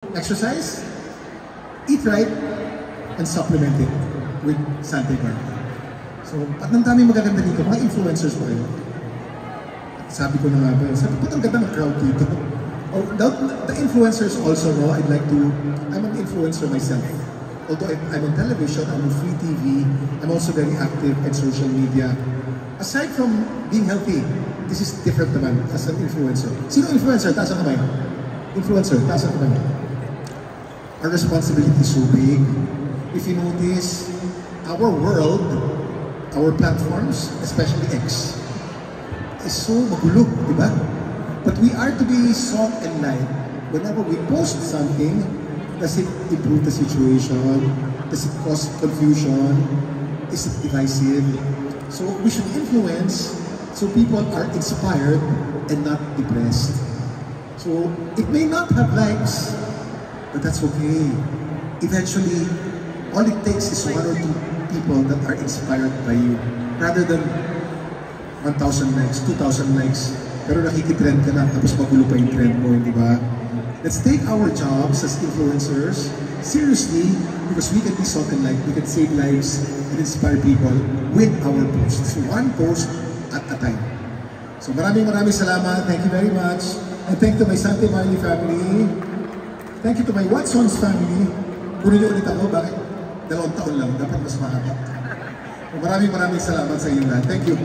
Exercise, eat right, and supplement it with Sante Bar. So, at ng dami magaganda dito, mga influencers po kayo. Sabi ko na nga ba, sabi ko, ang ganda ng crowd dito. Oh, the influencers also know, I'm an influencer myself. Although I'm on television, I'm on free TV, I'm also very active in social media. Aside from being healthy, this is different naman as an influencer. Sino influencer? Taas ang kamay. Influencer, taas ang kamay. Our responsibility is so big. If you notice, our world, our platforms, especially X, is so magulo, di ba? But we are to be salt and light. Whenever we post something, does it improve the situation? Does it cause confusion? Is it divisive? So we should influence so people are inspired and not depressed. So it may not have likes, but that's okay. Eventually, all it takes is 1 or 2 people that are inspired by you, rather than 1,000 likes, 2,000 likes, pero nakikitrend ka na, tapos magulo pa yung trend mo, di ba? Let's take our jobs as influencers seriously, because we can be salt and light, we can save lives and inspire people with our posts. So 1 post at a time. So maraming salamat, thank you very much. And thank you to my Sante Marley family. Thank you to my Watsons family. Puro niyo ulit ako, bakit? 2 taon lang, dapat mas mahaba. Maraming salamat sa inyo lahat. Thank you.